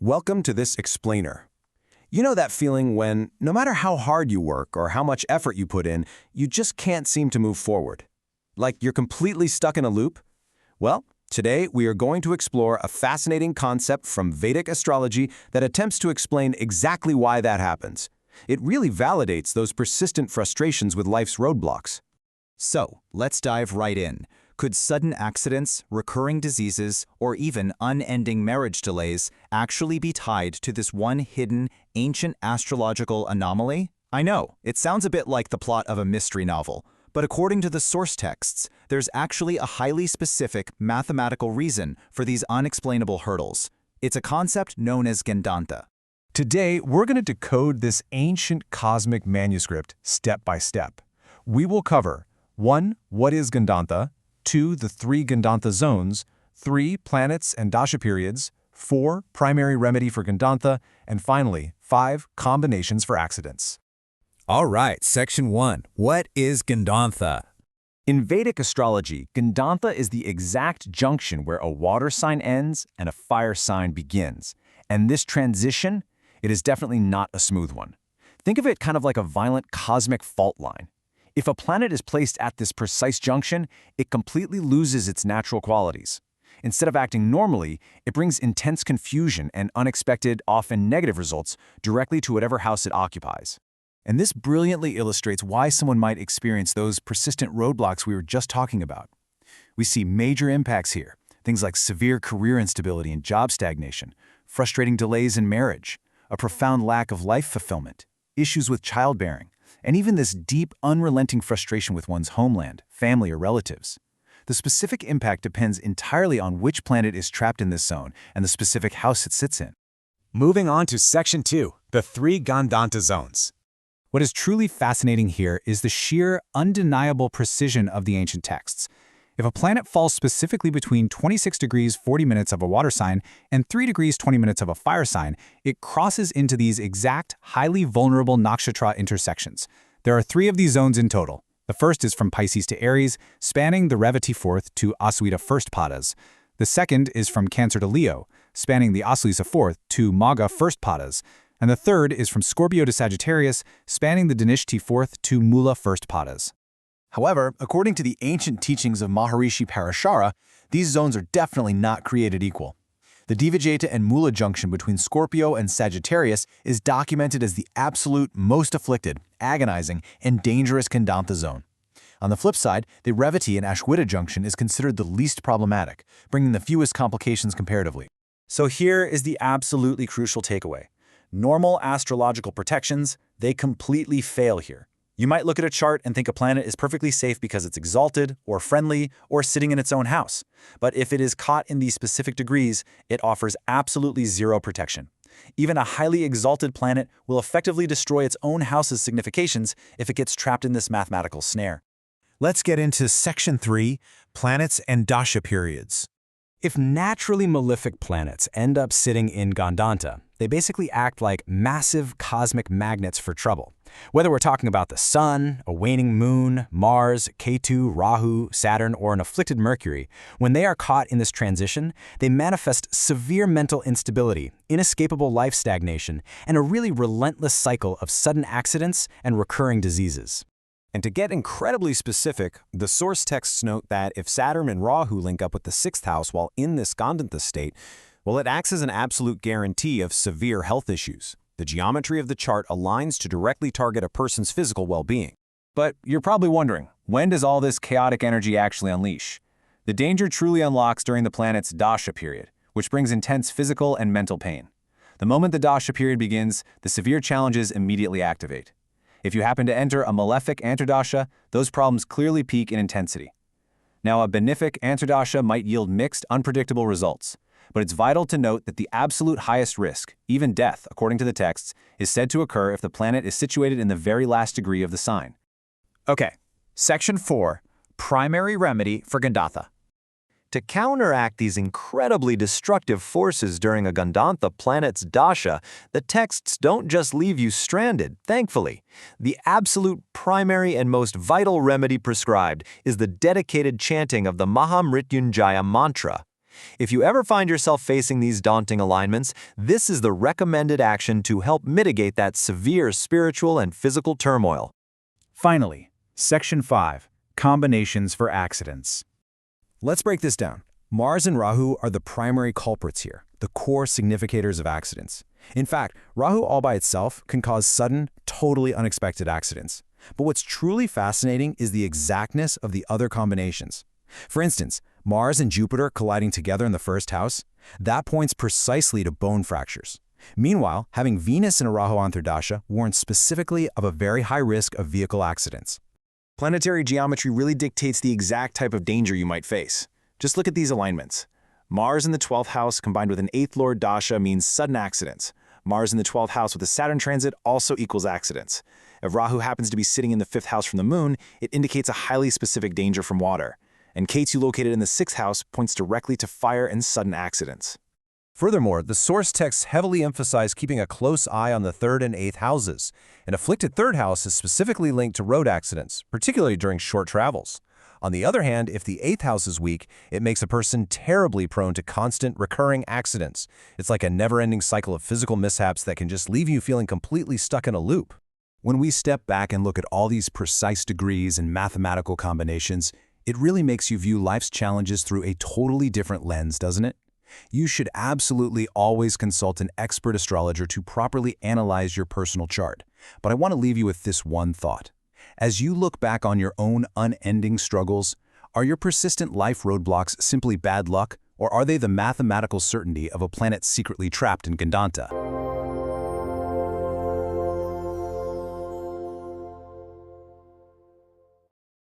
Welcome to this explainer. You know that feeling when, no matter how hard you work or how much effort you put in, you just can't seem to move forward? Like you're completely stuck in a loop? Well, today we are going to explore a fascinating concept from Vedic astrology that attempts to explain exactly why that happens. It really validates those persistent frustrations with life's roadblocks. So, let's dive right in. Could sudden accidents, recurring diseases, or even unending marriage delays actually be tied to this one hidden, ancient astrological anomaly? I know, it sounds a bit like the plot of a mystery novel, but according to the source texts, there's actually a highly specific mathematical reason for these unexplainable hurdles. It's a concept known as Gandanta. Today, we're going to decode this ancient cosmic manuscript step by step. We will cover 1. What is Gandanta? 2. The 3 Gandanta zones, 3. Planets and Dasha periods, 4. Primary remedy for Gandanta, and finally, 5. Combinations for accidents. All right, Section 1. What is Gandanta? In Vedic astrology, Gandanta is the exact junction where a water sign ends and a fire sign begins. And this transition, it is definitely not a smooth one. Think of it kind of like a violent cosmic fault line. If a planet is placed at this precise junction, it completely loses its natural qualities. Instead of acting normally, it brings intense confusion and unexpected, often negative results directly to whatever house it occupies. And this brilliantly illustrates why someone might experience those persistent roadblocks we were just talking about. We see major impacts here, things like severe career instability and job stagnation, frustrating delays in marriage, a profound lack of life fulfillment, issues with childbearing, and even this deep, unrelenting frustration with one's homeland, family, or relatives. The specific impact depends entirely on which planet is trapped in this zone and the specific house it sits in. Moving on to Section 2, the 3 Gandanta zones. What is truly fascinating here is the sheer, undeniable precision of the ancient texts. If a planet falls specifically between 26 degrees 40 minutes of a water sign and 3 degrees 20 minutes of a fire sign, it crosses into these exact, highly vulnerable nakshatra intersections. There are 3 of these zones in total. The first is from Pisces to Aries, spanning the Revati 4th to Aswita 1st padas. The second is from Cancer to Leo, spanning the Aslisa 4th to Magha 1st padas. And the third is from Scorpio to Sagittarius, spanning the Dhanishti 4th to Mula 1st padas. However, according to the ancient teachings of Maharishi Parashara, these zones are definitely not created equal. The Divajeta and Mula junction between Scorpio and Sagittarius is documented as the absolute most afflicted, agonizing, and dangerous Gandanta zone. On the flip side, the Revati and Ashwita junction is considered the least problematic, bringing the fewest complications comparatively. So here is the absolutely crucial takeaway. Normal astrological protections, they completely fail here. You might look at a chart and think a planet is perfectly safe because it's exalted, or friendly, or sitting in its own house. But if it is caught in these specific degrees, it offers absolutely zero protection. Even a highly exalted planet will effectively destroy its own house's significations if it gets trapped in this mathematical snare. Let's get into Section 3, Planets and Dasha periods. If naturally malefic planets end up sitting in Gandanta, they basically act like massive cosmic magnets for trouble. Whether we're talking about the Sun, a waning moon, Mars, Ketu, Rahu, Saturn, or an afflicted Mercury, when they are caught in this transition, they manifest severe mental instability, inescapable life stagnation, and a really relentless cycle of sudden accidents and recurring diseases. And to get incredibly specific, the source texts note that if Saturn and Rahu link up with the 6th house while in this Gandanta state, well, it acts as an absolute guarantee of severe health issues. The geometry of the chart aligns to directly target a person's physical well-being. But you're probably wondering, when does all this chaotic energy actually unleash? The danger truly unlocks during the planet's Dasha period, which brings intense physical and mental pain. The moment the Dasha period begins, the severe challenges immediately activate. If you happen to enter a malefic antardasha, those problems clearly peak in intensity. Now, a benefic antardasha might yield mixed, unpredictable results, but it's vital to note that the absolute highest risk, even death, according to the texts, is said to occur if the planet is situated in the very last degree of the sign. Okay, Section 4, Primary Remedy for Gandanta. To counteract these incredibly destructive forces during a Gandanta planet's Dasha, the texts don't just leave you stranded, thankfully. The absolute primary and most vital remedy prescribed is the dedicated chanting of the Maha Mrityunjaya mantra. If you ever find yourself facing these daunting alignments, this is the recommended action to help mitigate that severe spiritual and physical turmoil. Finally, Section 5, Combinations for Accidents. Let's break this down. Mars and Rahu are the primary culprits here, the core significators of accidents. In fact, Rahu all by itself can cause sudden, totally unexpected accidents. But what's truly fascinating is the exactness of the other combinations. For instance, Mars and Jupiter colliding together in the first house, that points precisely to bone fractures. Meanwhile, having Venus in a Rahu Antardasha warns specifically of a very high risk of vehicle accidents. Planetary geometry really dictates the exact type of danger you might face. Just look at these alignments. Mars in the 12th house combined with an 8th Lord Dasha means sudden accidents. Mars in the 12th house with a Saturn transit also equals accidents. If Rahu happens to be sitting in the 5th house from the moon, it indicates a highly specific danger from water. And K2 located in the 6th house points directly to fire and sudden accidents. Furthermore, the source texts heavily emphasize keeping a close eye on the 3rd and 8th houses. An afflicted 3rd house is specifically linked to road accidents, particularly during short travels. On the other hand, if the 8th house is weak, it makes a person terribly prone to constant, recurring accidents. It's like a never-ending cycle of physical mishaps that can just leave you feeling completely stuck in a loop. When we step back and look at all these precise degrees and mathematical combinations, it really makes you view life's challenges through a totally different lens, doesn't it? You should absolutely always consult an expert astrologer to properly analyze your personal chart. But I want to leave you with this one thought. As you look back on your own unending struggles, are your persistent life roadblocks simply bad luck, or are they the mathematical certainty of a planet secretly trapped in Gandanta?